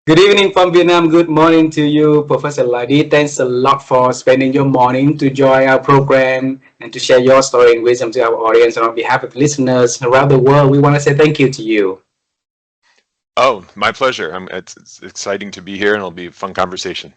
Good evening from Vietnam. Good morning to you, Professor Leidy. Thanks a lot for spending your morning to join our program and to share your story and wisdom to our audience. And on behalf of listeners around the world, we want to say thank you to you. Oh, my pleasure. It's exciting to be here, and it'll be a fun conversation.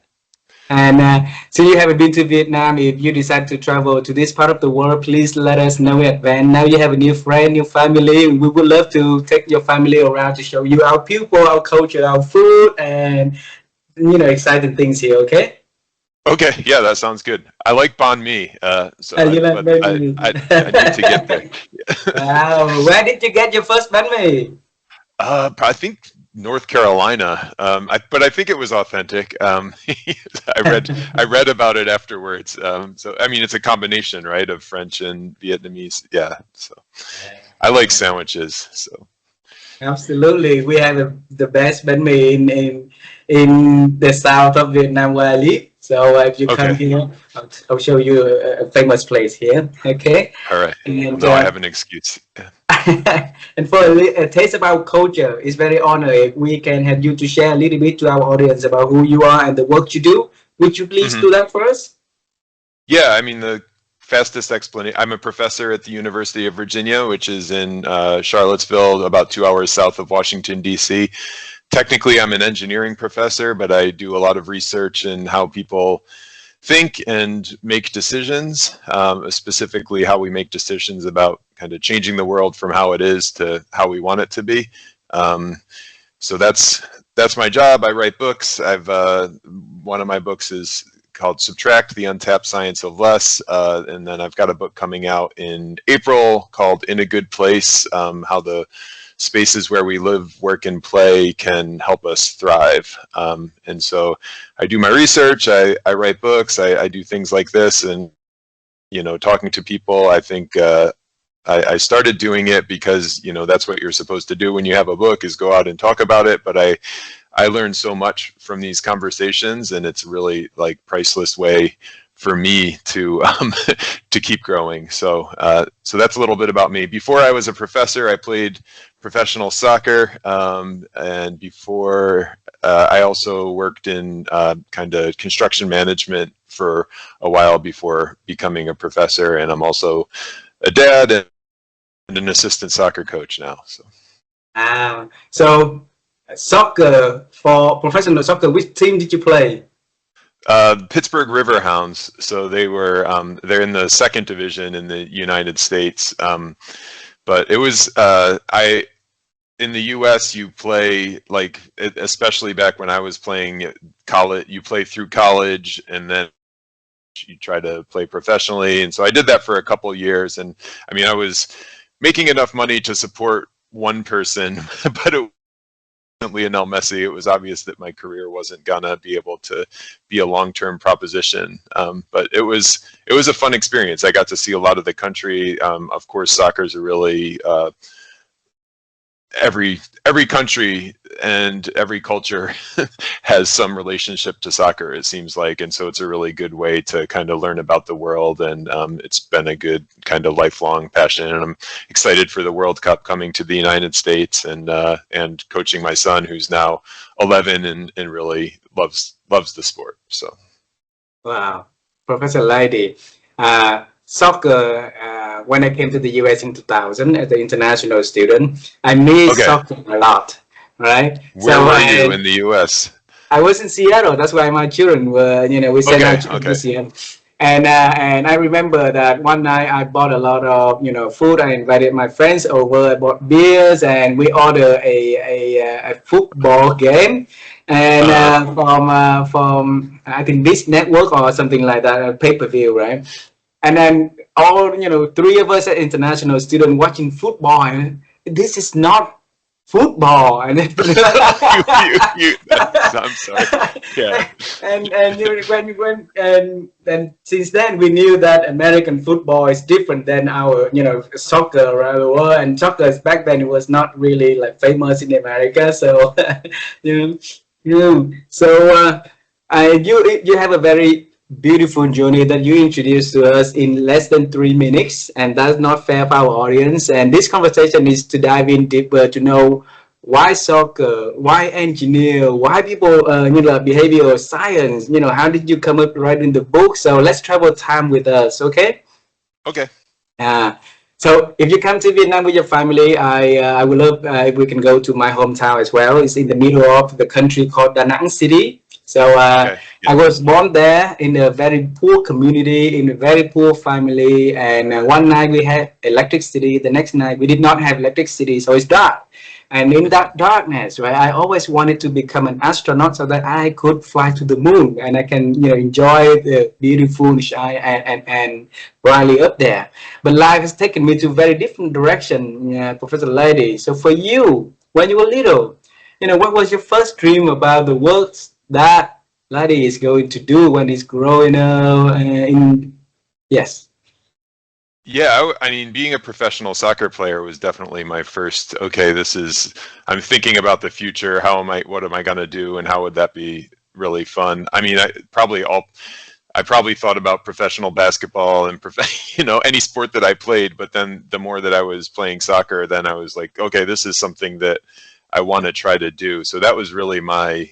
And so you haven't been to Vietnam. If you decide to travel to this part of the world, please let us know in advance. Now you have a new friend, new family. We would love to take your family around to show you our people, our culture, our food, and exciting things here. Okay. Okay, yeah, that sounds good. I like banh mi, You like but banh mi. I need to get there. Wow, where did you get your first banh mi? I think North Carolina, but I think it was authentic. I read about it afterwards. So I mean, it's a combination, right, of French and Vietnamese. Yeah, so I like sandwiches. So Absolutely, we have the best banh mi in the south of Vietnam where I live. So if you come okay, here, I'll show you a famous place here. Okay, all right. Well, and now I have an excuse. Yeah. and for a taste about culture, it's very honored if we can have you to share a little bit to our audience about who you are and the work you do. Would you please Mhm. do that for us? Yeah, I mean, the fastest explanation, I'm a professor at the University of Virginia, which is in Charlottesville, about 2 hours south of Washington, D.C. Technically, I'm an engineering professor, but I do a lot of research in how people think and make decisions, specifically how we make decisions about kind of changing the world from how it is to how we want it to be. So that's my job. I write books. One of my books is called Subtract, The Untapped Science of Less. And then I've got a book coming out in April called In a Good Place, how the spaces where we live, work, and play can help us thrive. And so I do my research, I write books, I do things like this, and talking to people. I think I started doing it because that's what you're supposed to do when you have a book, is go out and talk about it. But I learned so much from these conversations, and it's really like priceless way for me to to keep growing. So so that's a little bit about me. Before I was a professor, I played professional soccer, and before I also worked in kind of construction management for a while before becoming a professor, and I'm also a dad and an assistant soccer coach now. So soccer, for professional soccer, which team did you play? Pittsburgh Riverhounds. So they're in the second division in the United States. But it was in the U.S. you play, like, especially back when I was playing college, you play through college and then you try to play professionally. And so I did that for a couple of years. And I mean, I was making enough money to support one person, but Lionel Messi, it was obvious that my career wasn't gonna be able to be a long-term proposition. But it was a fun experience. I got to see a lot of the country. Of course, soccer is a really every country and every culture has some relationship to soccer, it seems like, and so it's a really good way to kind of learn about the world, and it's been a good kind of lifelong passion, and I'm excited for the World Cup coming to the United States, and coaching my son, who's now 11 and really loves the sport. So Wow, Professor Leidy. Soccer, when I came to the US in 2000 as an international student, I missed okay, soccer a lot, right? where were you in the US? I was in Seattle. That's why my children were, we sent our Okay, children to okay. Seattle. And I remember that one night I bought a lot of food. I invited my friends over. I bought beers and we ordered a football game, and uh from I think this network or something like that, a pay-per-view, right? And then all three of us are international students watching football, and this is not football. And I'm sorry. Yeah. and then since then we knew that American football is different than our soccer around the world, and soccer back then it was not really like famous in America, so you so you have a very beautiful journey that you introduced to us in less than 3 minutes, and that's not fair for our audience. And this conversation is to dive in deeper to know why soccer, why engineer, why people, behavioral science, how did you come up writing the book? So let's travel time with us, okay? Okay. Uh, so if you come to Vietnam with your family, I would love if we can go to my hometown as well. It's in the middle of the country called Da Nang City. So Okay. I Yeah. was born there in a very poor community, in a very poor family. And one night we had electricity. The next night we did not have electricity, so it's dark. And in Mhm. that darkness, right, I always wanted to become an astronaut so that I could fly to the moon and I can, enjoy the beautiful sky and brightly up there. But life has taken me to a very different direction, Professor Leidy. So for you, when you were little, what was your first dream about the work that Leidy is going to do when he's growing up? Yes. Yeah, I mean, being a professional soccer player was definitely my first, okay, I'm thinking about the future. What am I going to do? And how would that be really fun? I mean, I probably thought about professional basketball and, any sport that I played. But then the more that I was playing soccer, then I was like, okay, this is something that I want to try to do. So that was really my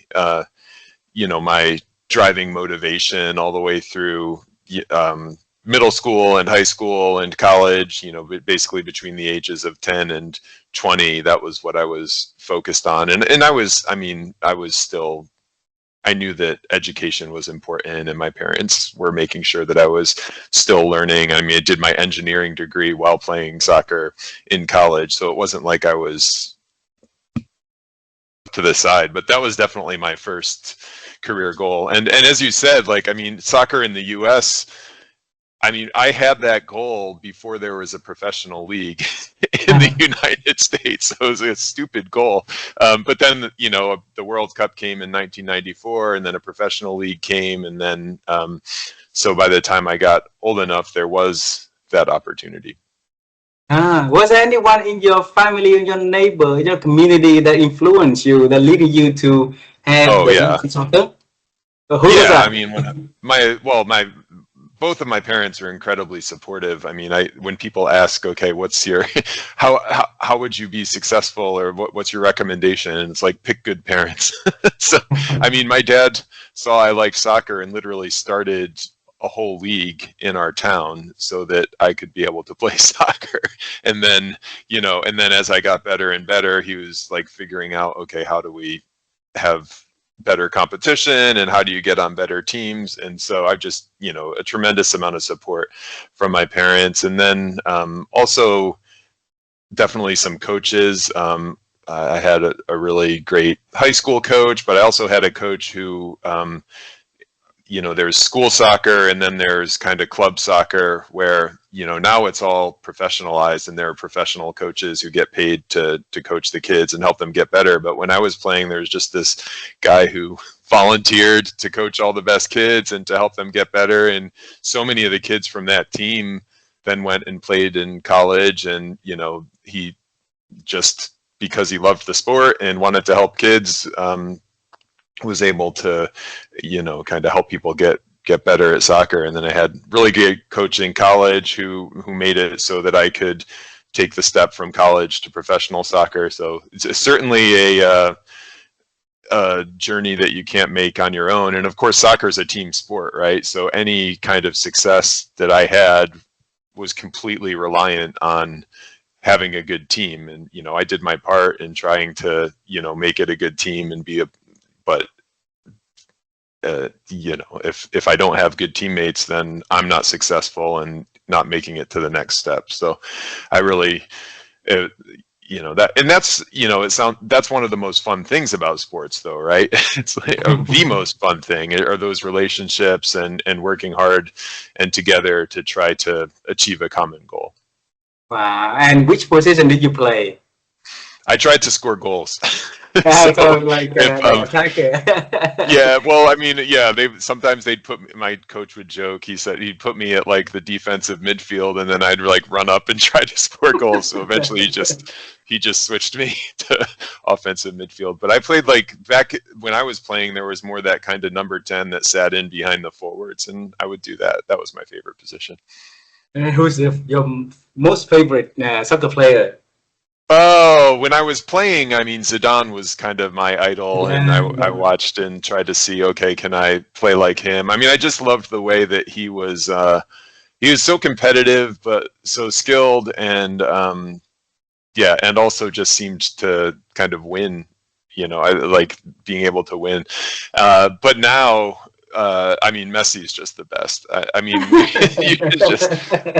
driving motivation all the way through middle school and high school and college, basically between the ages of 10 and 20. That was what I was focused on. And I knew that education was important, and my parents were making sure that I was still learning. I mean, I did my engineering degree while playing soccer in college, so it wasn't like I was to the side, but that was definitely my first career goal. And as you said, like, I mean, soccer in the US, I mean, I had that goal before there was a professional league in the United States. So it was a stupid goal. But then, the World Cup came in 1994, and then a professional league came. And then, so by the time I got old enough, there was that opportunity. Was there anyone in your family, in your neighbor, in your community that influenced you, that leaded you to have Oh, the yeah. interest in soccer? Who was Yeah. I that? mean, both of my parents are incredibly supportive. I mean, when people ask, okay, what's your, how would you be successful, or what's your recommendation? And it's like, pick good parents. So, I mean, my dad saw I liked soccer and literally started a whole league in our town so that I could be able to play soccer. And then, as I got better and better, he was like figuring out, okay, how do we have better competition, and how do you get on better teams? And so I've just, a tremendous amount of support from my parents. And then also definitely some coaches. I had a really great high school coach, but I also had a coach who, there's school soccer, and then there's kind of club soccer where, now it's all professionalized, and there are professional coaches who get paid to coach the kids and help them get better. But when I was playing, there was just this guy who volunteered to coach all the best kids and to help them get better. And so many of the kids from that team then went and played in college, and, he just, because he loved the sport and wanted to help kids, was able to, kind of help people get better at soccer. And then I had really good coach in college who made it so that I could take the step from college to professional soccer. So it's certainly a journey that you can't make on your own. And of course, soccer is a team sport, right? So any kind of success that I had was completely reliant on having a good team. And, I did my part in trying to, make it a good team and but if I don't have good teammates, then I'm not successful and not making it to the next step. So I really, that's one of the most fun things about sports, though, right? It's like the most fun thing are those relationships and working hard and together to try to achieve a common goal. Wow. And which position did you play? I tried to score goals. So So like if the attacker. yeah, well, I mean, yeah, sometimes they'd my coach would joke. He said he'd put me at like the defensive midfield, and then I'd like run up and try to score goals. So eventually, he just switched me to offensive midfield. But I played, like, back when I was playing, there was more that kind of number 10 that sat in behind the forwards, and I would do that. That was my favorite position. Who's your most favorite soccer player? Oh, when I was playing, I mean, Zidane was kind of my idol, and Yeah, I watched and tried to see, okay, can I play like him? I mean, I just loved the way that he was so competitive, but so skilled, and yeah, and also just seemed to kind of win. You know, I like being able to win. But now, I mean, Messi is just the best. I mean, you can just.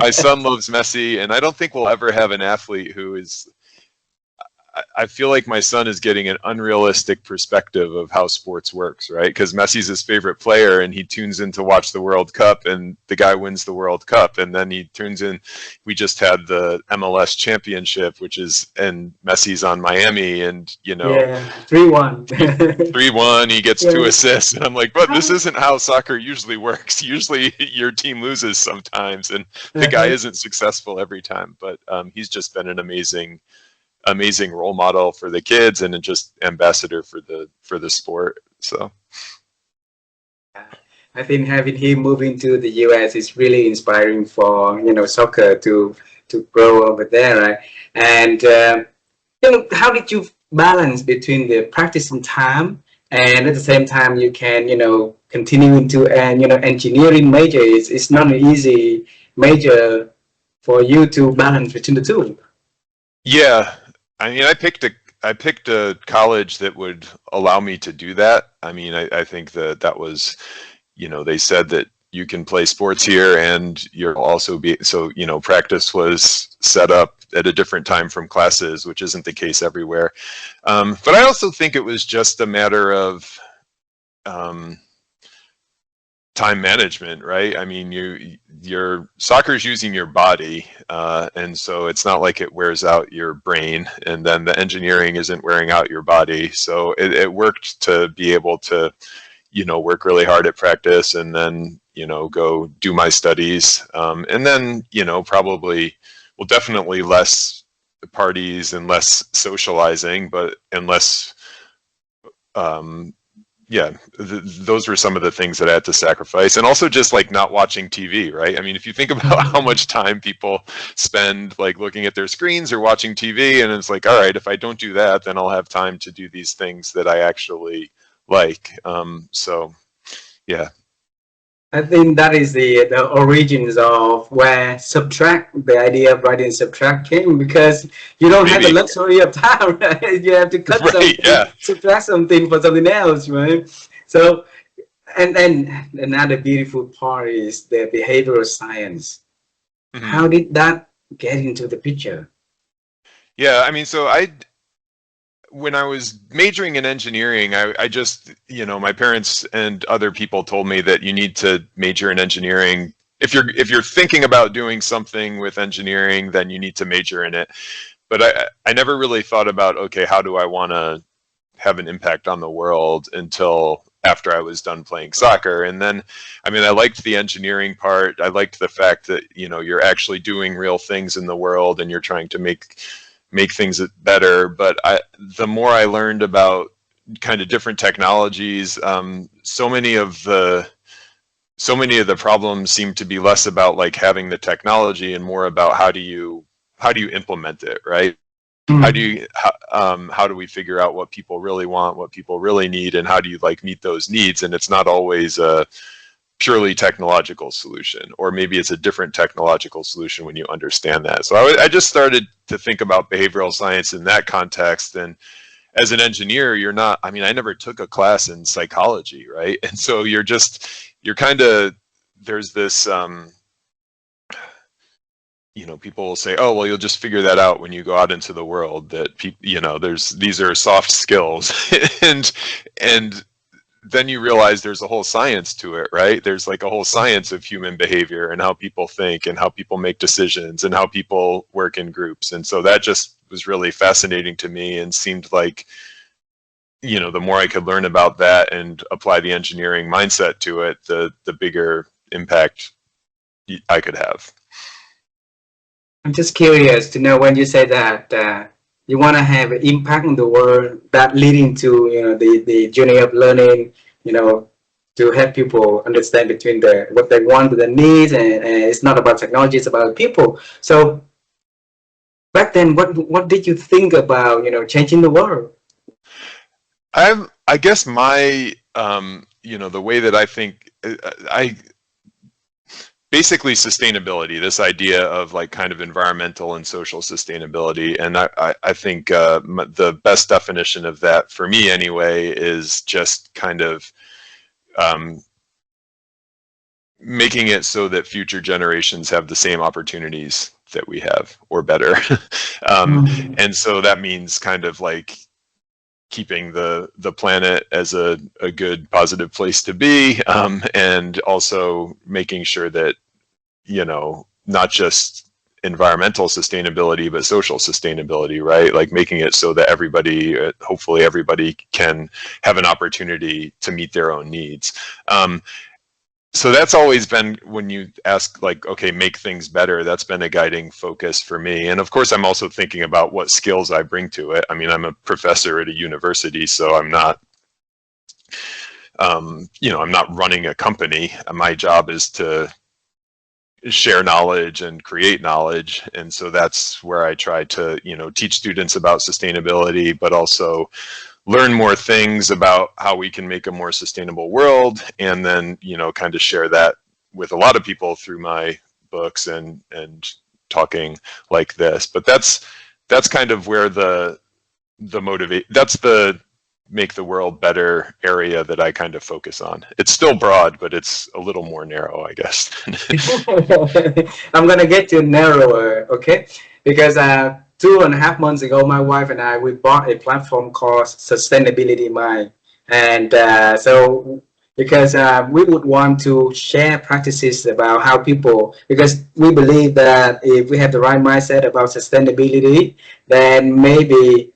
My son loves Messi, and I don't think we'll ever have an athlete who is. I feel like my son is getting an unrealistic perspective of how sports works, right? Because Messi's his favorite player, and he tunes in to watch the World Cup, and the guy wins the World Cup, and then he tunes in. We just had the MLS Championship, which is, and Messi's on Miami, and you know, yeah, 3-1. 3-1, he gets two Yeah. assists, and I'm like, but this isn't how soccer usually works. Usually, your team loses sometimes, and the guy Uh-huh. isn't successful every time. But he's just been an amazing role model for the kids and just ambassador for the sport. So I think having him moving to the US is really inspiring for soccer to grow over there, right? And how did you balance between the practicing time and at the same time you can continue into an engineering major? It's not an easy major for you to balance between the two. yeah, I mean, I picked a college that would allow me to do that. I mean, I think that that was, you know, they said that you can play sports here and you'll also be, so, you know, practice was set up at a different time from classes, which isn't the case everywhere. But I also think it was just a matter of, um, time management, right? I mean, your soccer's using your body, and so it's not like it wears out your brain, and then the engineering isn't wearing out your body. So it worked to be able to, you know, work really hard at practice, and then go do my studies, and then probably, well, definitely less parties and less socializing, but and less. Um, yeah, those were some of the things that I had to sacrifice, and also just like not watching TV, right? I mean, if you think about how much time people spend like looking at their screens or watching TV, and it's like, all right, if I don't do that, then I'll have time to do these things that I actually like. So yeah, I think that is the origins of where subtract, the idea of writing subtract came, because you don't have the maybe. luxury of time, right? You have to cut Right, something, yeah. subtract something for something else, right? So, and then another beautiful part is the behavioral science. Hmm. How did that get into the picture? Yeah, I mean, so I when I was majoring in engineering, I just, my parents and other people told me that you need to major in engineering. If you're thinking about doing something with engineering, then you need to major in it. But I never really thought about, okay, how do I want to have an impact on the world until after I was done playing soccer. And then, I mean, I liked the engineering part. I liked the fact that, you're actually doing real things in the world and you're trying to make things better. But the more I learned about kind of different technologies, so many of the problems seem to be less about like having the technology and more about how do you implement it, right? Mm. How do we figure out what people really want, what people really need, and how do you like meet those needs? And it's not always a purely technological solution, or maybe it's a different technological solution when you understand that. So I just started to think about behavioral science in that context. And as an engineer, you're not, I mean, I never took a class in psychology, right? And so you're kind of, there's this, people will say, oh, well, you'll just figure that out when you go out into the world, that people, these are soft skills. and then you realize there's a whole science to it, right? There's like a whole science of human behavior and how people think and how people make decisions and how people work in groups. And so that just was really fascinating to me and seemed like, the more I could learn about that and apply the engineering mindset to it, the bigger impact I could have. I'm just curious to know, when you say that you want to have an impact on the world, that leading to the journey of learning, to help people understand between what they want, the needs, and it's not about technology, it's about people. So back then, what did you think about, changing the world? I guess my, the way that I think, I basically sustainability, this idea of like kind of environmental and social sustainability. And I think the best definition of that for me anyway is just kind of making it so that future generations have the same opportunities that we have or better. And so that means kind of like keeping the planet as a good positive place to be, and also making sure that, not just environmental sustainability but social sustainability, right? Like making it so that everybody, hopefully everybody, can have an opportunity to meet their own needs. So that's always been, when you ask like, okay, make things better, that's been a guiding focus for me. And of course, I'm also thinking about what skills I bring to it. I mean, I'm a professor at a university, so I'm not, I'm not running a company. My job is to share knowledge and create knowledge. And so that's where I try to, teach students about sustainability, but also learn more things about how we can make a more sustainable world, and then, kind of share that with a lot of people through my books and talking like this. But that's kind of where the make the world better area that I kind of focus on. It's still broad, but it's a little more narrow, I guess. I'm gonna get you narrower, okay? Because 2.5 months ago, my wife and I, we bought a platform called Sustainability Mind. And so because we would want to share practices about how people, because we believe that if we have the right mindset about sustainability, then maybe,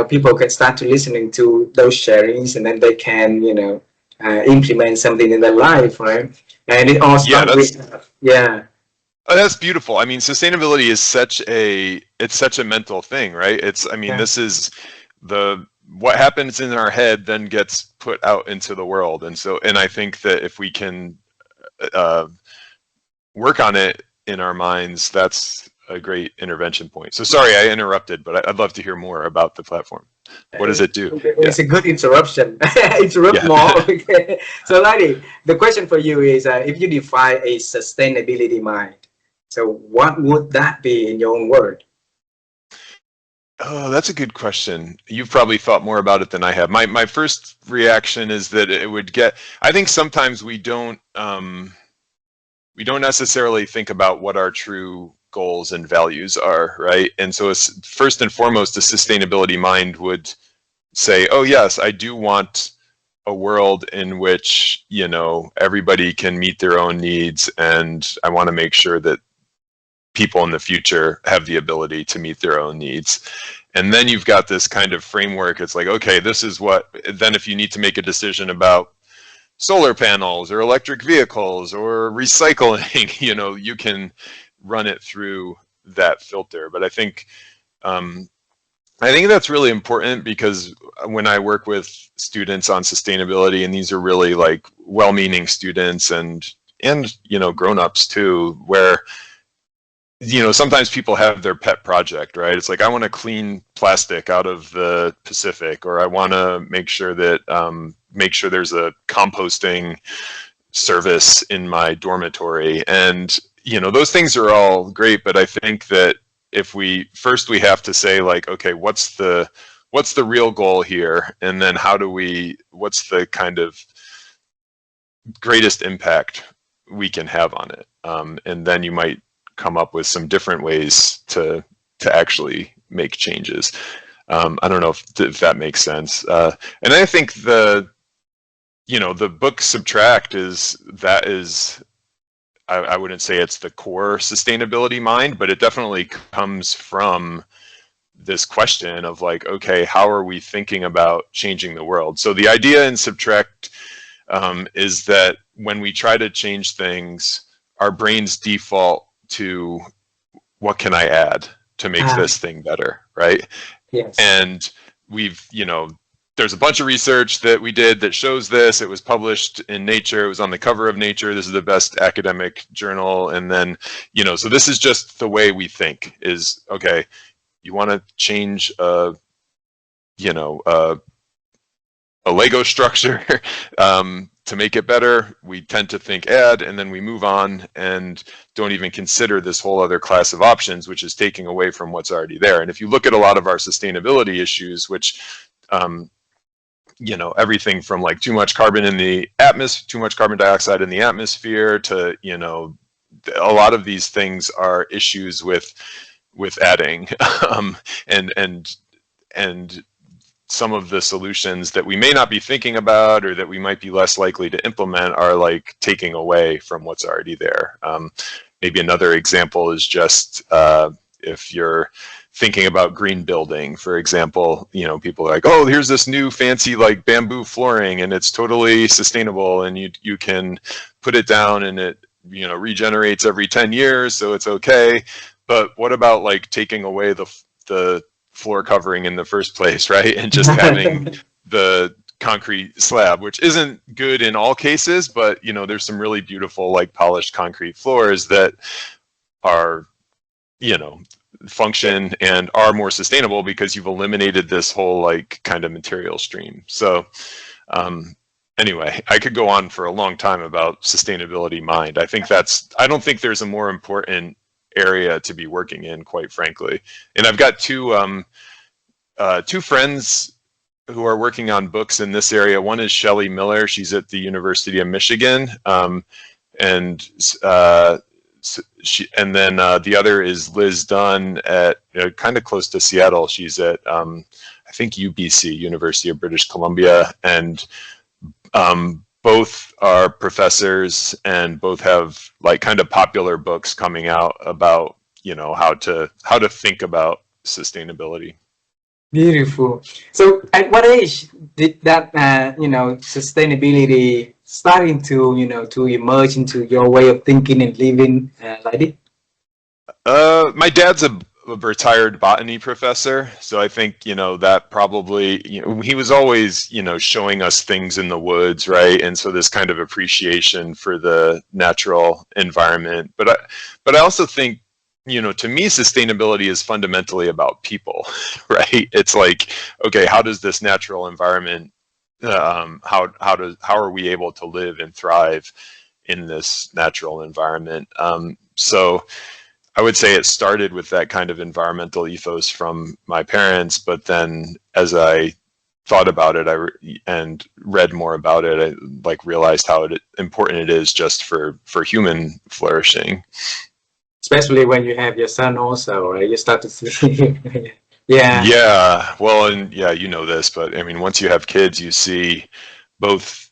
people can start to listening to those sharings, and then they can, implement something in their life, right? And it all starts with, yeah. Oh, that's beautiful. I mean, sustainability is such a mental thing, right? This is what happens in our head then gets put out into the world. And I think that if we can work on it in our minds, that's a great intervention point. So sorry, I interrupted, but I'd love to hear more about the platform. What does it do? It's a good interruption. Interrupt more. Okay. So, Leidy, the question for you is, if you define a sustainability mind, so what would that be in your own word? Oh, that's a good question. You've probably thought more about it than I have. My first reaction is that it would get, I think sometimes we don't necessarily think about what our true goals and values are, right? And so it's, first and foremost, a sustainability mind would say, oh yes, I do want a world in which, everybody can meet their own needs, and I want to make sure that people in the future have the ability to meet their own needs. And then you've got this kind of framework. It's like, okay, this is what, then if you need to make a decision about solar panels or electric vehicles or recycling, you can run it through that filter. But I think that's really important, because when I work with students on sustainability, and these are really like well-meaning students and grown-ups too, where sometimes people have their pet project, right? It's like, I want to clean plastic out of the Pacific, or I want to make sure that there's a composting service in my dormitory. And those things are all great, but I think that if we have to say like, okay, what's the real goal here, and then what's the kind of greatest impact we can have on it, and then you might come up with some different ways to actually make changes. I don't know if that makes sense. And I think the book Subtract is I wouldn't say it's the core sustainability mind, but it definitely comes from this question of like, okay, how are we thinking about changing the world? So the idea in Subtract is that when we try to change things, our brains default to, what can I add to make this thing better, right? Yes. And there's a bunch of research that we did that shows this. It was published in Nature. It was on the cover of Nature. This is the best academic journal. And then, so this is just the way we think is, okay, you want to change you know, a Lego structure to make it better, we tend to think add, and then we move on and don't even consider this whole other class of options, which is taking away from what's already there. And if you look at a lot of our sustainability issues, which you know, everything from like too much carbon in the atmosphere, too much carbon dioxide in the atmosphere, to, you know, a lot of these things are issues with adding, and some of the solutions that we may not be thinking about or that we might be less likely to implement are like taking away from what's already there. Maybe another example is just if you're thinking about green building, for example, you know, people are like, oh, here's this new fancy like bamboo flooring and it's totally sustainable and you can put it down and it, you know, regenerates every 10 years, so it's okay. But what about like taking away the floor covering in the first place, right? And just having the concrete slab, which isn't good in all cases, but you know, there's some really beautiful like polished concrete floors that are, you know, function and are more sustainable because you've eliminated this whole like kind of material stream. So anyway, I could go on for a long time about sustainability mind. I think I don't think there's a more important area to be working in, quite frankly. And I've got two friends who are working on books in this area. One is Shelley Miller. She's at the University of Michigan. And then the other is Liz Dunn at kind of close to Seattle. She's at, I think, UBC, University of British Columbia. And both are professors and both have like kind of popular books coming out about, you know, how to think about sustainability. Beautiful. So at what age did that, you know, sustainability starting to, you know, to emerge into your way of thinking and living, Leidy? My dad's a retired botany professor, so I think, you know, that probably, you know, he was always, you know, showing us things in the woods, right? And so this kind of appreciation for the natural environment. But I also think, you know, to me, sustainability is fundamentally about people, right? It's like, okay, how does this natural environment, how are we able to live and thrive in this natural environment? So I would say it started with that kind of environmental ethos from my parents, but then as I thought about it and read more about it, I like realized how important it is just for human flourishing. Especially when you have your son also, right? You start to see. Yeah. Yeah. Well, and yeah, you know this, but I mean, once you have kids, you see both,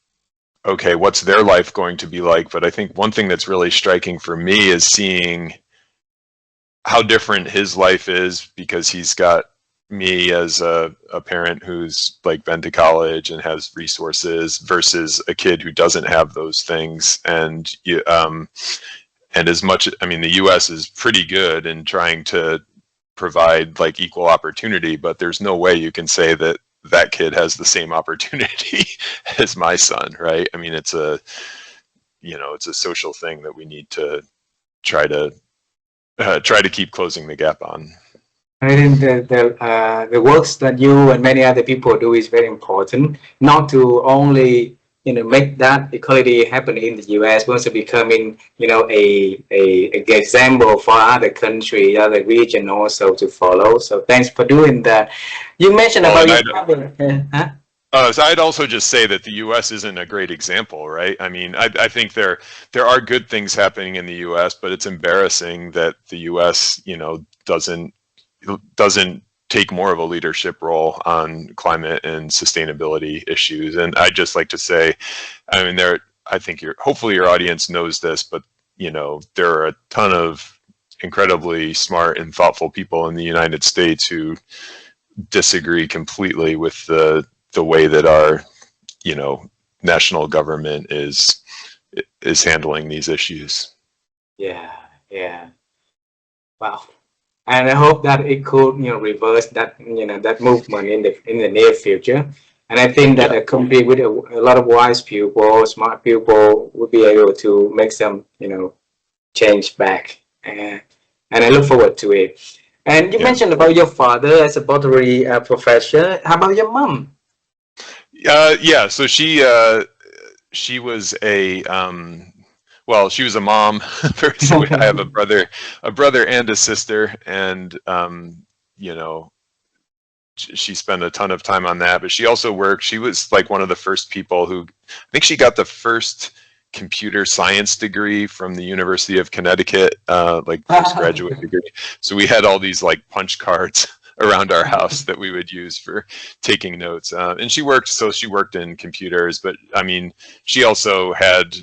okay, what's their life going to be like? But I think one thing that's really striking for me is seeing how different his life is, because he's got me as a parent who's like been to college and has resources versus a kid who doesn't have those things. And and as much, I mean, the US is pretty good in trying to provide like equal opportunity, but there's no way you can say that that kid has the same opportunity as my son, right? I mean, it's a, you know, it's a social thing that we need to try to keep closing the gap on. I think the works that you and many other people do is very important, not to only, you know, make that equality happen in the US, but also becoming, you know, a example for other countries, other region also to follow. So thanks for doing that. You mentioned about your father. So I'd also just say that the U.S. isn't a great example, right? I mean, I think there are good things happening in the U.S., but it's embarrassing that the U.S., you know, doesn't take more of a leadership role on climate and sustainability issues. And I'd just like to say, I mean, I think hopefully your audience knows this, but you know, there are a ton of incredibly smart and thoughtful people in the United States who disagree completely with the way that our, you know, national government is handling these issues. Yeah, yeah. Wow. And I hope that it could, you know, reverse that, you know, that movement in the near future. And I think that a company with a lot of wise people, smart people, would be able to make some, you know, change back. And I look forward to it. And you Yeah. mentioned about your father as a pottery professor. How about your mom? Yeah. So she was a well, she was a mom. So I have a brother and a sister, and you know, she spent a ton of time on that. But she also worked. She was like one of the first people who, I think, she got the first computer science degree from the University of Connecticut, like first graduate degree. So we had all these like punch cards around our house that we would use for taking notes. And she worked, so she worked in computers, but I mean, she also had,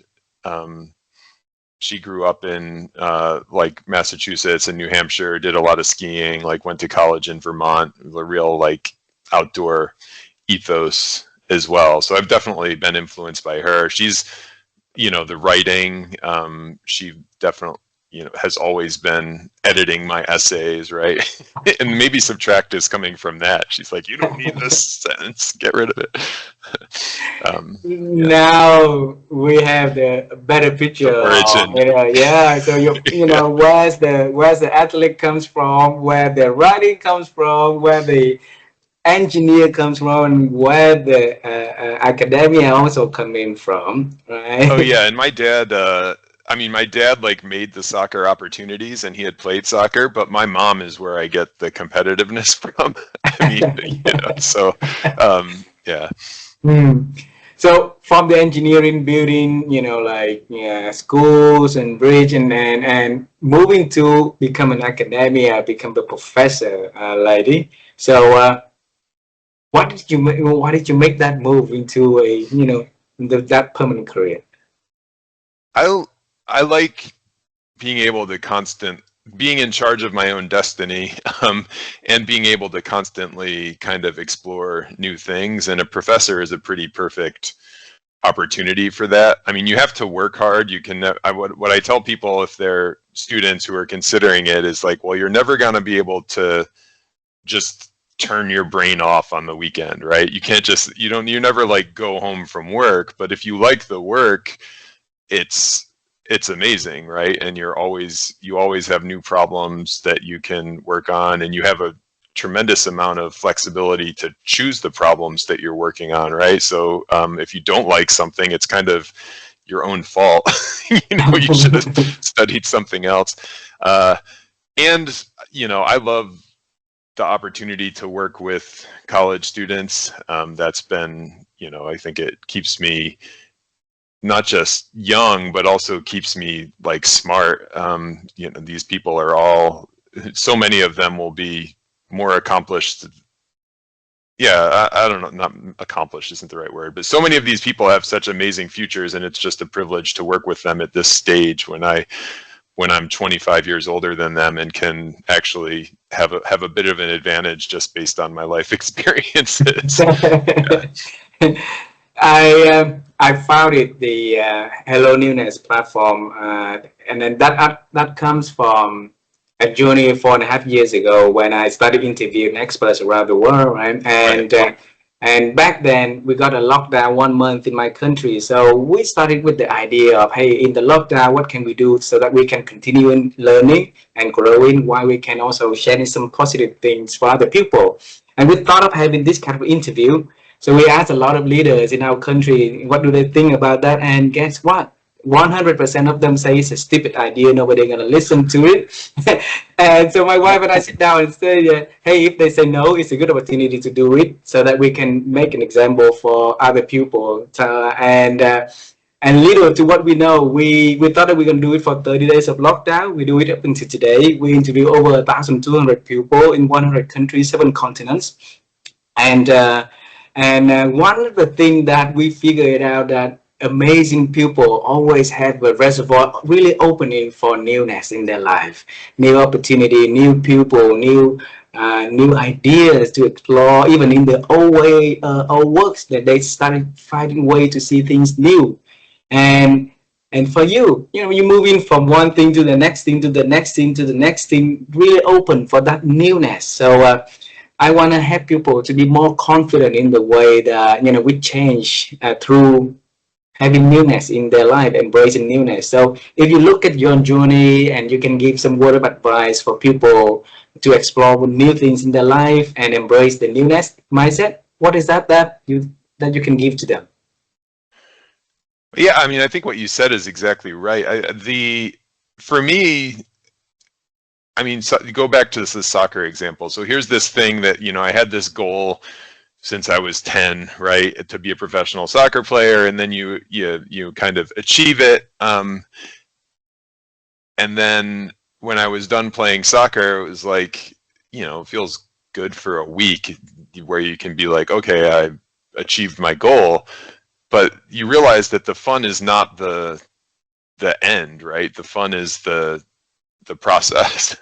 she grew up in like Massachusetts and New Hampshire, did a lot of skiing, like went to college in Vermont, the real like outdoor ethos as well. So I've definitely been influenced by her. She's, you know, the writing, she definitely, you know, has always been editing my essays, right? And maybe subtract is coming from that. She's like, you don't need this sentence, get rid of it. Yeah. Now we have the better picture The of, origin. yeah. So you Yeah. know where's the athlete comes from, where the writing comes from, where the engineer comes from, and where the academia also coming from, Oh right? yeah, and my dad, I mean, my dad like made the soccer opportunities, and he had played soccer, but my mom is where I get the competitiveness from. I mean, you know, so yeah. Hmm. So from the engineering building, you know, like, yeah, schools and bridge, and moving to become an academia, become a professor, lady. So why did you make that move into a, you know, that permanent career? I I like being able to being in charge of my own destiny, and being able to constantly kind of explore new things. And a professor is a pretty perfect opportunity for that. I mean, you have to work hard. You can, what I tell people if they're students who are considering it is like, well, you're never going to be able to just turn your brain off on the weekend, right? You can't just, you never like go home from work, but if you like the work, it's it's amazing, right? And you always have new problems that you can work on, and you have a tremendous amount of flexibility to choose the problems that you're working on, right? So if you don't like something, it's kind of your own fault. You know, you should have studied something else. uh, and you know, I love the opportunity to work with college students. That's been, you know, I think it keeps me not just young, but also keeps me like smart. You know, these people are all, so many of them will be more accomplished. Yeah, I don't know, not accomplished isn't the right word, but so many of these people have such amazing futures, and it's just a privilege to work with them at this stage when I'm 25 years older than them and can actually have a bit of an advantage just based on my life experiences. Yeah. I founded the helloNEWNESS platform, and then that comes from a journey 4.5 years ago when I started interviewing experts around the world, right? Right. And back then we got a lockdown 1 month in my country, so we started with the idea of, hey, in the lockdown, what can we do so that we can continue in learning and growing, while we can also sharing some positive things for other people. And we thought of having this kind of interview. So we asked a lot of leaders in our country, what do they think about that? And guess what? 100% of them say it's a stupid idea. Nobody gonna listen to it. And so my wife and I sit down and say, hey, if they say no, it's a good opportunity to do it so that we can make an example for other people. And little to what we know, we thought that we are going to do it for 30 days of lockdown. We do it up until today. We interview over 1,200 people in 100 countries, 7 continents. And one of the things that we figured out, that amazing people always have a reservoir really opening for newness in their life, new opportunity, new people, new ideas to explore, even in the old way, old works, that they started finding way to see things new. And for you, you know, you're moving from one thing to the next thing to the next thing to the next thing, really open for that newness. So I want to help people to be more confident in the way that, you know, we change through having newness in their life, embracing newness. So if you look at your journey and you can give some word of advice for people to explore new things in their life and embrace the newness mindset, what is that you can give to them? Yeah, I mean, I think what you said is exactly right. For me, I mean, so go back to this soccer example. So here's this thing that, I had this goal since I was 10, right, to be a professional soccer player, and then you kind of achieve it. And then when I was done playing soccer, it was like, it feels good for a week where you can be like, okay, I achieved my goal. But you realize that the fun is not the end, right? The fun is the process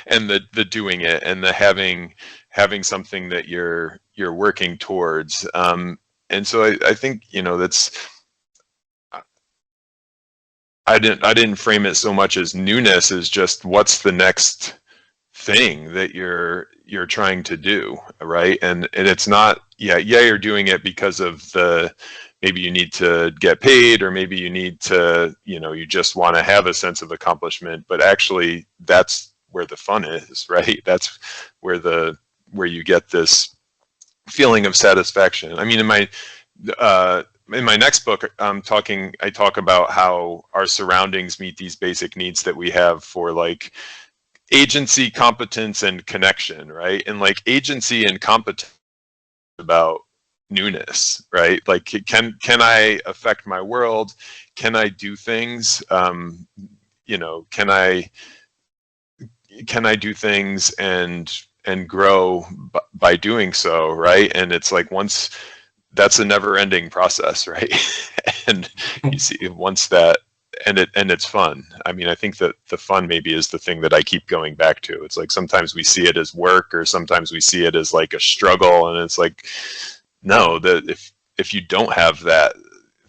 and the doing it and the having something that you're working towards. And so I think, I didn't frame it so much as newness as just what's the next thing that you're trying to do, right? And it's not, you're doing it because of maybe you need to get paid, or maybe you need to, you just want to have a sense of accomplishment, but actually that's where the fun is, right? That's where you get this feeling of satisfaction. I mean, in my next book, I talk about how our surroundings meet these basic needs that we have for like agency, competence, and connection, right? And like agency and competence about newness, right? Like, can I affect my world? Can I do things? Can I do things and grow by doing so, right? And it's like that's a never-ending process, right? And you see once that. And it's fun. I mean, I think that the fun maybe is the thing that I keep going back to. It's like sometimes we see it as work, or sometimes we see it as like a struggle, and it's like, no, that if you don't have that,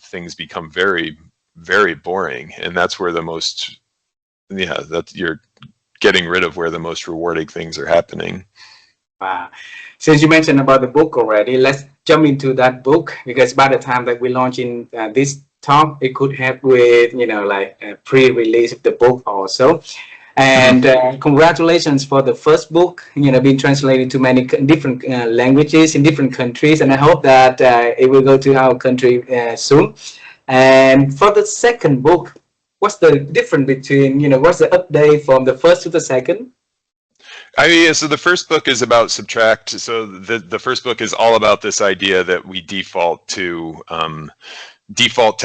things become very, very boring, and that's where that you're getting rid of where the most rewarding things are happening. Wow. Since you mentioned about the book already, let's jump into that book, because by the time that we launch in this talk, it could help with, like a pre-release of the book also. And congratulations for the first book, being translated to many different languages in different countries. And I hope that it will go to our country soon. And for the second book, what's the difference between, what's the update from the first to the second? I mean, so the first book is about subtract. So the first book is all about this idea that we default to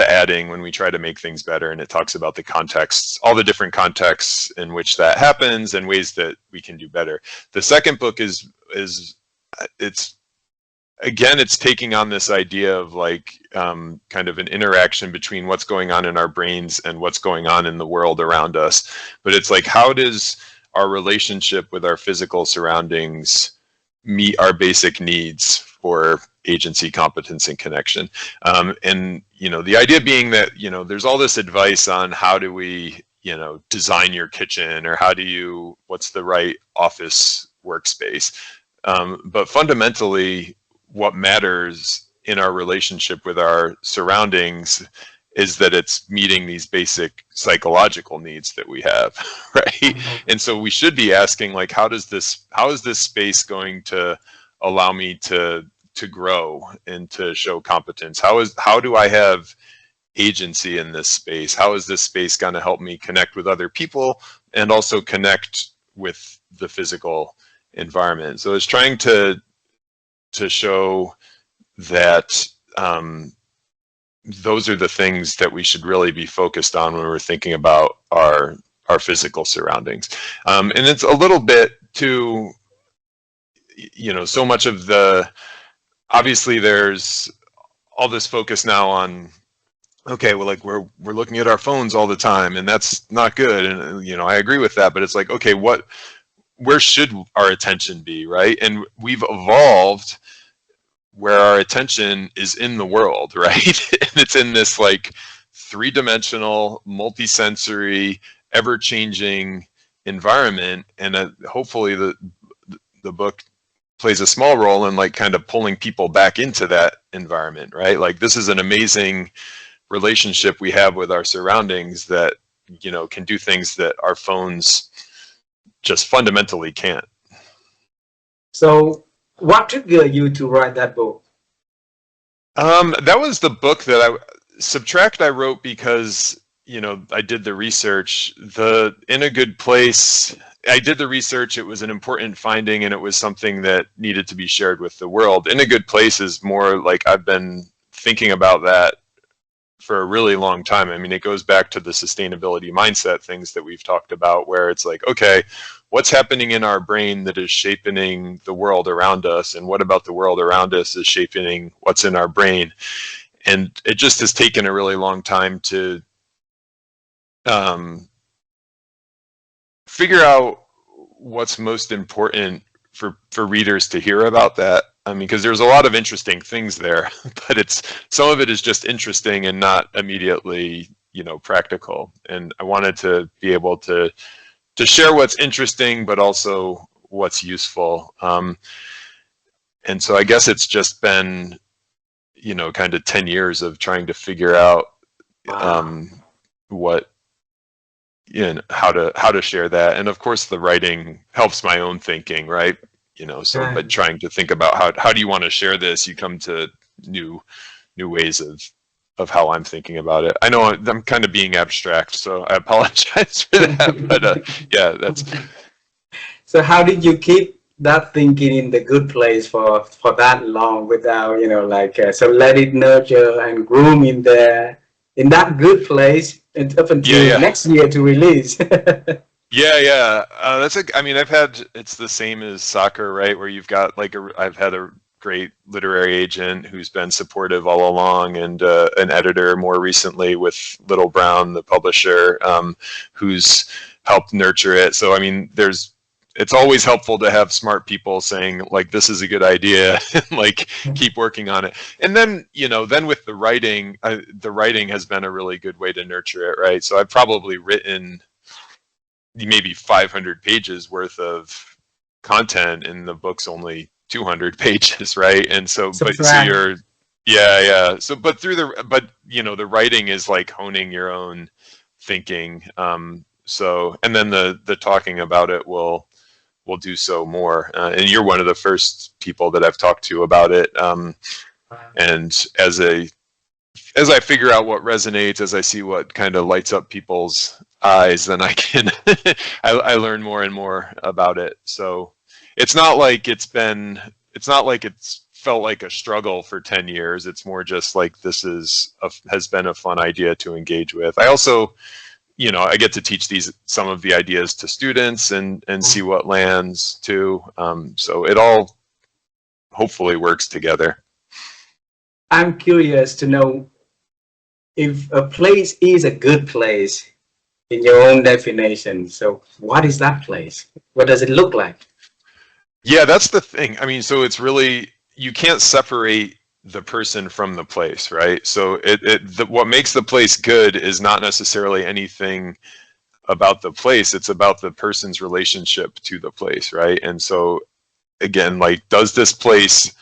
adding when we try to make things better, and it talks about the contexts, all the different contexts in which that happens, and ways that we can do better. The second book is it's taking on this idea of like kind of an interaction between what's going on in our brains and what's going on in the world around us. But it's like, how does our relationship with our physical surroundings meet our basic needs for agency, competence, and connection? And the idea being that there's all this advice on how do we design your kitchen, or what's the right office workspace, but fundamentally what matters in our relationship with our surroundings is that it's meeting these basic psychological needs that we have, right? And so we should be asking, like, how is this space going to allow me to grow and to show competence? How do I have agency in this space? How is this space going to help me connect with other people and also connect with the physical environment? So it's trying to show that those are the things that we should really be focused on when we're thinking about our physical surroundings. And it's a little bit too, so much of obviously there's all this focus now on, okay, well, like we're looking at our phones all the time, and that's not good. And, I agree with that, but it's like, okay, where should our attention be, right? And we've evolved where our attention is in the world, right? And it's in this like three-dimensional, multi-sensory, ever-changing environment. And hopefully the book plays a small role in like kind of pulling people back into that environment, right? Like this is an amazing relationship we have with our surroundings that, you know, can do things that our phones just fundamentally can't. So what triggered you to write that book? That was the book that Subtract I wrote because, you know, I did the research. The In a Good Place, I did the research. It was an important finding, and it was something that needed to be shared with the world. In a Good Place is more like I've been thinking about that for a really long time. I mean, it goes back to the sustainability mindset things that we've talked about, where it's like, okay, what's happening in our brain that is shaping the world around us, and what about the world around us is shaping what's in our brain? And it just has taken a really long time to figure out what's most important for readers to hear about that. I mean, because there's a lot of interesting things there, but some of it is just interesting and not immediately, you know, practical. And I wanted to be able to share what's interesting, but also what's useful. And so I guess it's just been, you know, kind of 10 years of trying to figure out what, you know, how to share that. And of course the writing helps my own thinking, right? You know, so Right. but trying to think about how do you want to share this, you come to new ways of how I'm thinking about it. I know I'm kind of being abstract, so I apologize for that. But yeah, that's. So how did you keep that thinking in the good place for that long without, you know, like so let it nurture and groom in there in that good place and up until Yeah. next year to release? Yeah. I mean, it's the same as soccer, right? Where you've got like I've had a great literary agent who's been supportive all along, and an editor more recently with Little Brown, the publisher, who's helped nurture it. So, I mean, it's always helpful to have smart people saying like, this is a good idea, and like keep working on it. And then, you know, then with the writing has been a really good way to nurture it, right? So I've probably written maybe 500 pages worth of content, and the book's only 200 pages, right? And so, but so you're, yeah. So, but you know, the writing is like honing your own thinking. So, and then the talking about it will do so more. And you're one of the first people that I've talked to about it. And as I figure out what resonates, as I see what kind of lights up people's eyes, then I can I learn more and more about it. So it's not like it's felt like a struggle for 10 years. It's more just like this has been a fun idea to engage with. I also, you know, I get to teach some of the ideas to students and see what lands too. So it all hopefully works together. I'm curious to know if a place is a good place in your own definition. So what is that place? What does it look like? Yeah, that's the thing. I mean, so it's really, you can't separate the person from the place, right? So what makes the place good is not necessarily anything about the place. It's about the person's relationship to the place, right? And so again, like, does this place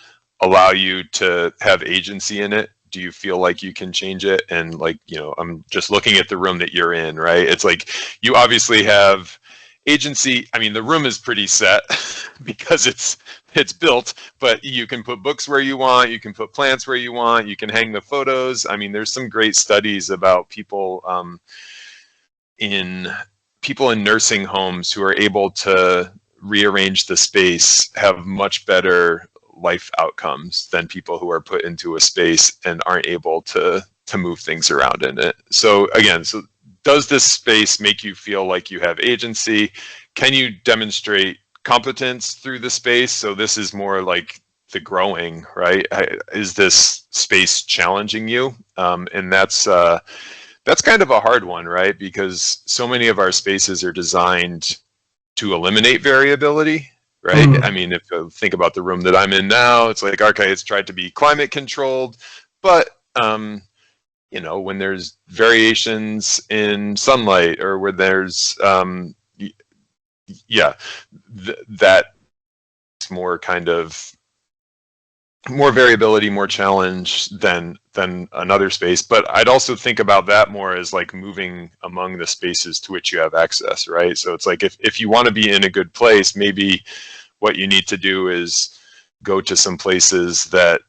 allow you to have agency in it? Do you feel like you can change it? And like, you know, I'm just looking at the room that you're in, right? It's like, you obviously have agency. I mean, the room is pretty set because it's built, but you can put books where you want, you can put plants where you want, you can hang the photos. I mean, there's some great studies about people in nursing homes who are able to rearrange the space have much better life outcomes than people who are put into a space and aren't able to move things around in it. So again, does this space make you feel like you have agency? Can you demonstrate competence through the space? So this is more like the growing, right? Is this space challenging you? And that's kind of a hard one, right? Because so many of our spaces are designed to eliminate variability, right? I mean, if you think about the room that I'm in now, it's like, okay, it's tried to be climate controlled, but you know, when there's variations in sunlight, or where there's that it's more kind of more variability, more challenge than another space. But I'd also think about that more as like moving among the spaces to which you have access, right? So it's like if you want to be in a good place, maybe what you need to do is go to some places that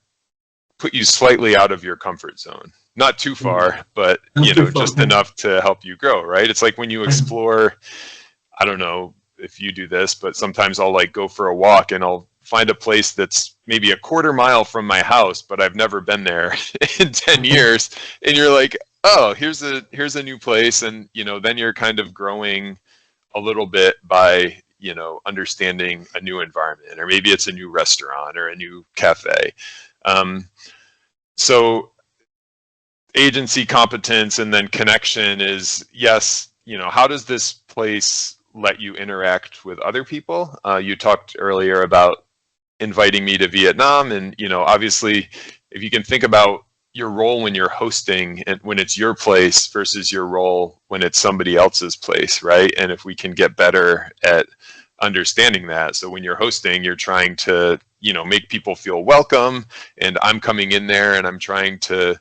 put you slightly out of your comfort zone. Not too far, but you know, just enough to help you grow, right? It's like when you explore, I don't know if you do this, but sometimes I'll like go for a walk and I'll find a place that's maybe a quarter mile from my house, but I've never been there in 10 years. And you're like, oh, here's a new place. And, you know, then you're kind of growing a little bit by, you know, understanding a new environment, or maybe it's a new restaurant or a new cafe. So agency, competence, and then connection is, yes, you know, how does this place let you interact with other people? You talked earlier about inviting me to Vietnam, and you know, obviously, if you can think about your role when you're hosting and when it's your place versus your role when it's somebody else's place, right? And if we can get better at understanding that, so when you're hosting, you're trying to, you know, make people feel welcome, and I'm coming in there and I'm trying to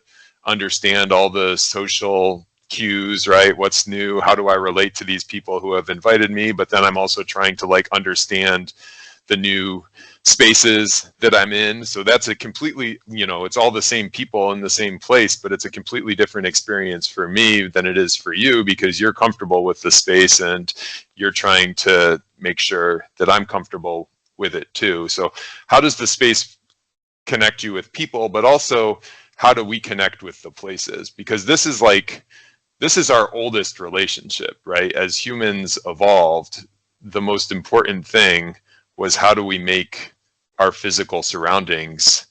understand all the social cues, right? What's new? How do I relate to these people who have invited me? But then I'm also trying to like understand the new spaces that I'm in. So that's a completely, you know, it's all the same people in the same place, but it's a completely different experience for me than it is for you, because you're comfortable with the space and you're trying to make sure that I'm comfortable with it too. So how does the space connect you with people, but also how do we connect with the places? Because this is our oldest relationship, right? As humans evolved, the most important thing was how do we make our physical surroundings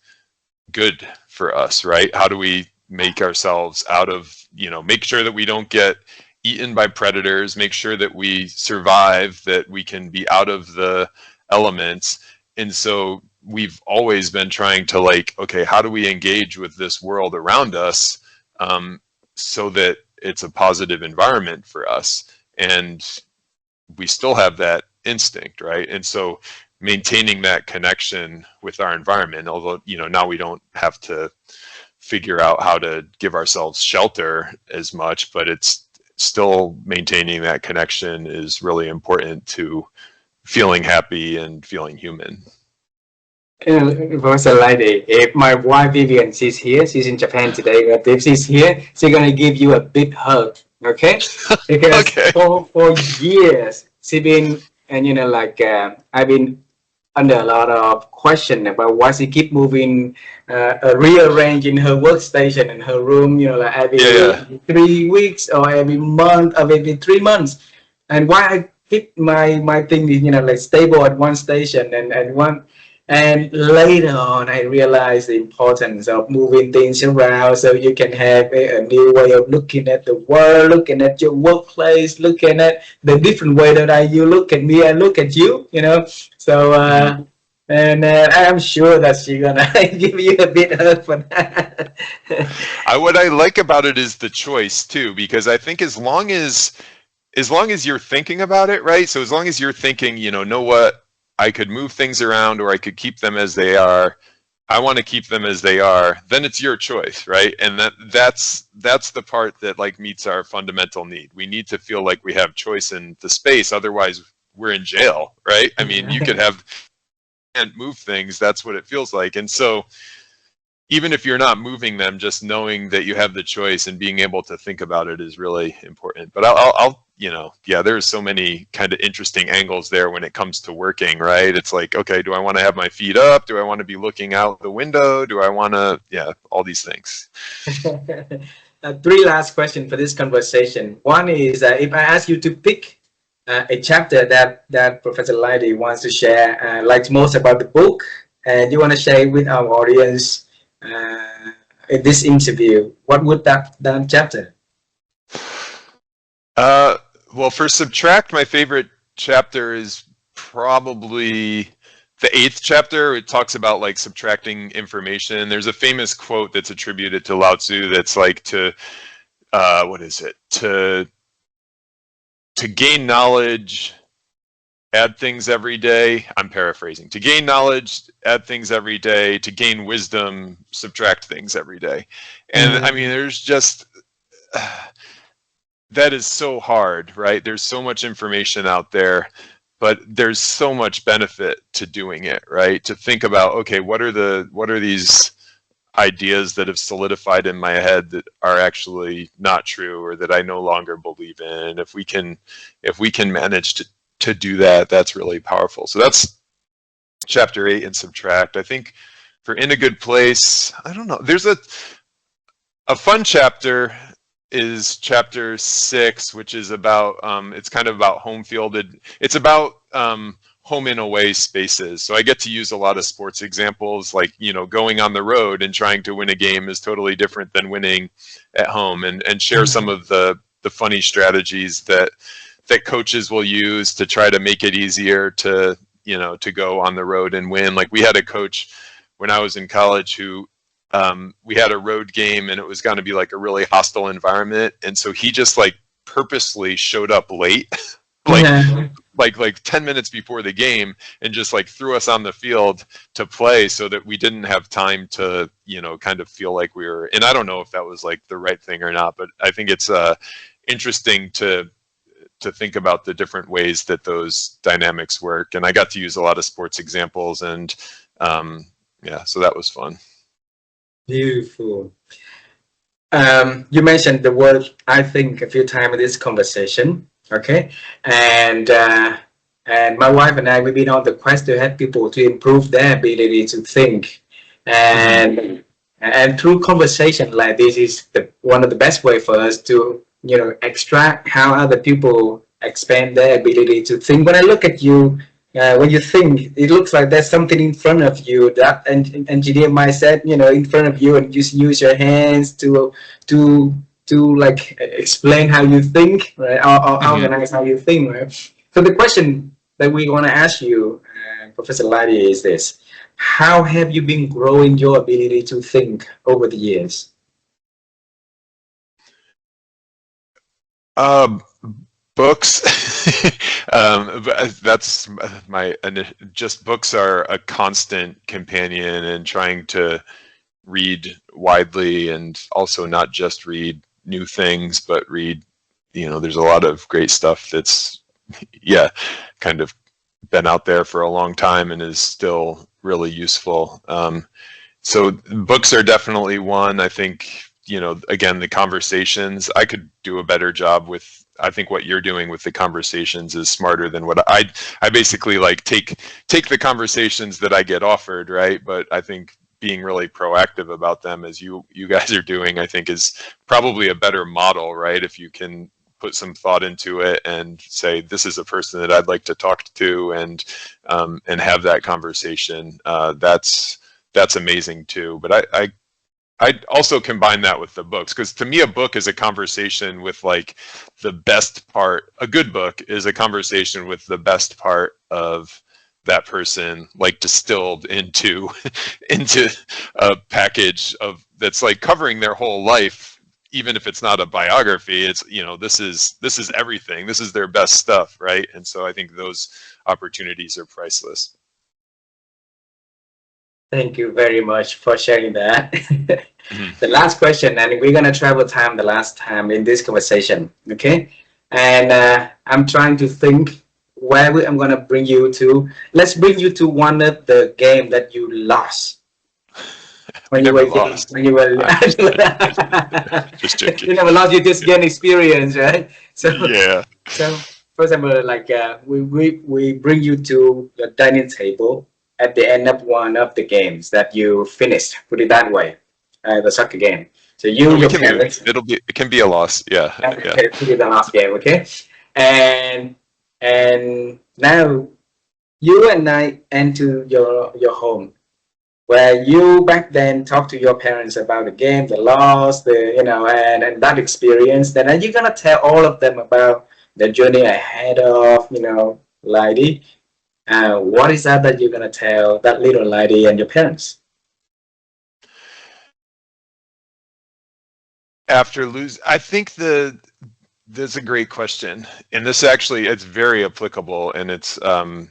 good for us, right? How do we make ourselves out of, you know, make sure that we don't get eaten by predators, make sure that we survive, that we can be out of the elements. And so we've always been trying to like, okay, how do we engage with this world around us so that it's a positive environment for us? And we still have that instinct, right? And so maintaining that connection with our environment, although, you know, now we don't have to figure out how to give ourselves shelter as much, but it's still maintaining that connection is really important to feeling happy and feeling human. Professor Leidy, if my wife Vivian, she's here, she's in Japan today, but if she's here, she's gonna give you a big hug, okay? Because Okay. for years, she's been, and you know, like I've been under a lot of question about why she keep moving, rearranging her workstation in her room, you know, like every 3 weeks or every month or every 3 months, and why I keep my thing, you know, like stable at one station and later on, I realized the importance of moving things around so you can have a new way of looking at the world, looking at your workplace, looking at the different way that you look at me, I look at you, you know. So, and I'm sure that she's gonna give you a bit hurt for that. What I like about it is the choice too, because I think as long as you're thinking about it, right? So as long as you're thinking, you know what, I could move things around or I could keep them as they are. I want to keep them as they are. Then it's your choice, right? And that's the part that like meets our fundamental need. We need to feel like we have choice in the space. Otherwise, we're in jail, right? I mean, you could can't move things. That's what it feels like. And so even if you're not moving them, just knowing that you have the choice and being able to think about it is really important. But I'll you know, yeah, there's so many kind of interesting angles there when it comes to working, right? It's like, okay, do I want to have my feet up? Do I want to be looking out the window? Do I want to, yeah, all these things. 3 last questions for this conversation. One is, if I ask you to pick a chapter that Professor Leidy wants to share, likes most about the book, and you want to share with our audience in this interview, what would that chapter? Well, for Subtract, my favorite chapter is probably the 8th chapter. It talks about like subtracting information. There's a famous quote that's attributed to Lao Tzu that's like what is it? To gain knowledge, add things every day. I'm paraphrasing. To gain knowledge, add things every day. To gain wisdom, subtract things every day. And I mean, there's just, that is so hard, right? There's so much information out there, but there's so much benefit to doing it, right? To think about, okay, what are these ideas that have solidified in my head that are actually not true or that I no longer believe in? If we can manage to do that, that's really powerful. So that's chapter 8 in Subtract. I think for In a Good Place, I don't know. There's a fun chapter is chapter 6, which is about it's kind of about home fielded. It's about home and away spaces. So I get to use a lot of sports examples, like, you know, going on the road and trying to win a game is totally different than winning at home, and share some of the funny strategies that coaches will use to try to make it easier to, you know, to go on the road and win. Like, we had a coach when I was in college who we had a road game and it was going to be like a really hostile environment, and so he just like purposely showed up late like 10 minutes before the game and just like threw us on the field to play so that we didn't have time to, you know, kind of feel like we were, and I don't know if that was like the right thing or not, but I think it's interesting to think about the different ways that those dynamics work. And I got to use a lot of sports examples, and yeah, so that was fun. Beautiful. You mentioned the word "I think" a few times in this conversation. Okay, and my wife and I, we've been on the quest to help people to improve their ability to think, and through conversation like this is one of the best way for us to, you know, extract how other people expand their ability to think. When I look at you, when you think, it looks like there's something in front of you, that engineer mindset, you know, in front of you, and just use your hands to like explain how you think, right? Or organize how you think, right? So the question that we want to ask you, Professor Leidy, is this: how have you been growing your ability to think over the years? Books. That's just books are a constant companion, and trying to read widely, and also not just read new things, but read, you know, there's a lot of great stuff that's, yeah, kind of been out there for a long time and is still really useful. So books are definitely one. I think, you know, again, the conversations, I could do a better job with. I think what you're doing with the conversations is smarter than what I basically like take the conversations that I get offered, right? But I think being really proactive about them, as you guys are doing, I think is probably a better model, right? If you can put some thought into it and say, this is a person that I'd like to talk to, and have that conversation, that's amazing too. But I also combine that with the books, because to me a book is a conversation with like the best part. A good book is a conversation with the best part of that person, like distilled into a package of that's like covering their whole life. Even if it's not a biography, it's, you know, this is everything. This is their best stuff, right? And so I think those opportunities are priceless. Thank you very much for sharing that. The last question, and we're gonna travel time the last time in this conversation, okay? And I'm trying to think where I'm gonna bring you to. Let's bring you to one of the game that you lost when you were lost. when you were. Just joking. You never lost. You just gain experience, right? So yeah. So for example, like we bring you to the dining table at the end of one of the games that you finished, put it that way, the soccer game. So your parents, it can be a loss, yeah. Okay, put it the last game, okay? And now you and I enter your home, where you back then talk to your parents about the game, the loss, the, you know, and that experience. Then are you gonna tell all of them about the journey ahead of, you know, Leidy? What is that you're gonna tell that little Leidy and your parents? After lose, I think That's a great question, and this actually it's very applicable, and it's I'm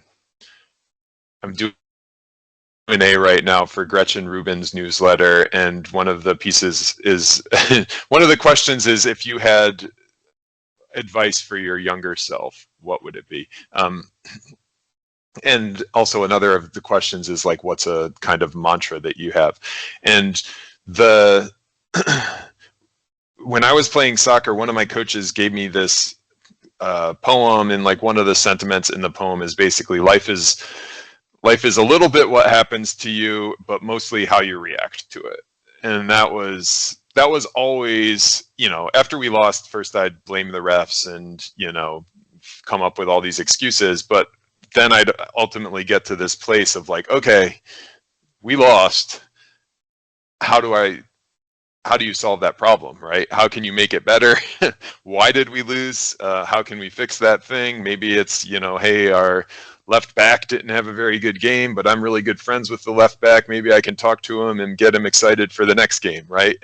doing A right now for Gretchen Rubin's newsletter, and one of the pieces is one of the questions is if you had advice for your younger self, what would it be? And also another of the questions is like, what's a kind of mantra that you have? And the when I was playing soccer, one of my coaches gave me this poem, and like one of the sentiments in the poem is basically life is a little bit what happens to you, but mostly how you react to it. And that was always, you know, after we lost, first I'd blame the refs and, you know, come up with all these excuses, but then I'd ultimately get to this place of like, okay, we lost. How do you solve that problem, right? How can you make it better? Why did we lose? How can we fix that thing? Maybe it's, you know, hey, our left back didn't have a very good game, but I'm really good friends with the left back. Maybe I can talk to him and get him excited for the next game, right?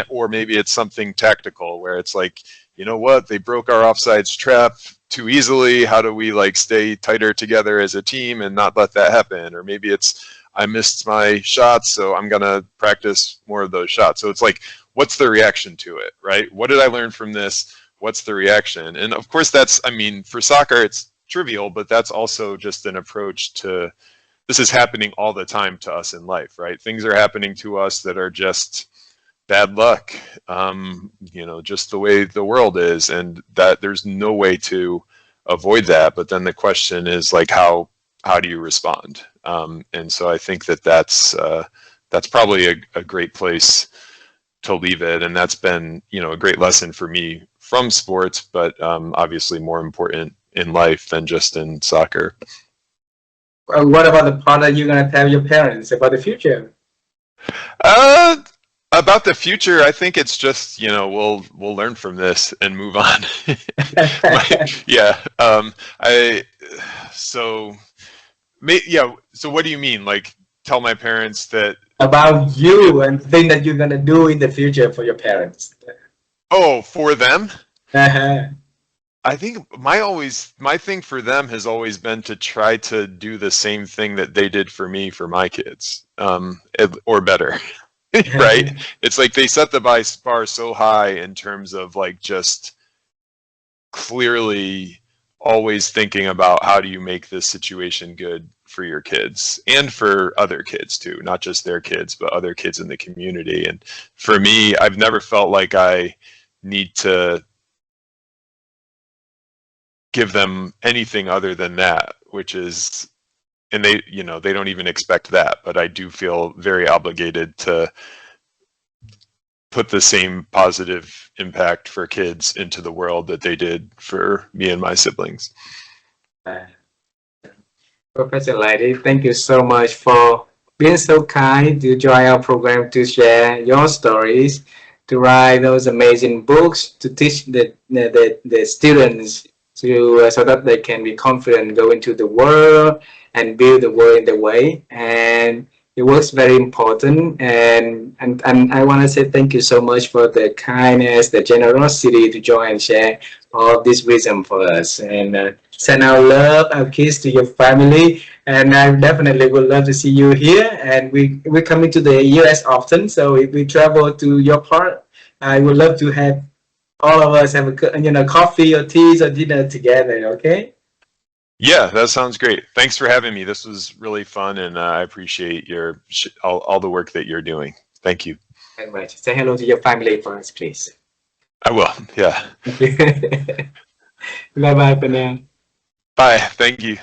Or maybe it's something tactical where it's like, you know what, they broke our offsides trap too easily. How do we like stay tighter together as a team and not let that happen? Or maybe it's, I missed my shots, so I'm gonna practice more of those shots. So it's like, what's the reaction to it, right? What did I learn from this? What's the reaction? And of course that's, I mean, for soccer, it's trivial, but that's also just an approach to, this is happening all the time to us in life, right? Things are happening to us that are just bad luck, you know, just the way the world is, and that there's no way to avoid that. But then the question is like, how do you respond? And so I think that's probably a great place to leave it. And that's been, you know, a great lesson for me from sports, but obviously more important in life than just in soccer. What about the part that you're gonna tell your parents about the future? About the future, I think it's just, you know, we'll learn from this and move on. Yeah. So what do you mean? Like, tell my parents that About you and the thing that you're gonna do in the future for your parents. Oh, for them? Uh-huh. I think my thing for them has always been to try to do the same thing that they did for me for my kids, or better, right? It's like they set the bar so high in terms of like just clearly always thinking about how do you make this situation good for your kids and for other kids too, not just their kids, but other kids in the community. And for me, I've never felt like I need to give them anything other than that, which is, and they, you know, they don't even expect that, but I do feel very obligated to put the same positive impact for kids into the world that they did for me and my siblings. Professor Leidy, thank you so much for being so kind to join our program to share your stories, to write those amazing books, to teach the students to so that they can be confident go into the world and build the world in the way. And it was very important, and I want to say thank you so much for the kindness, the generosity to join and share all this wisdom for us, and send our love, our kiss to your family. And I definitely would love to see you here, and we're coming to the US often, so if we travel to your part, I would love to have all of us have a, you know, coffee or teas or dinner together. Okay. Yeah, that sounds great. Thanks for having me. This was really fun, and I appreciate your all the work that you're doing. Thank you. Very much. Say hello to your family for us, please. I will. Yeah. Bye bye for now. Bye. Thank you.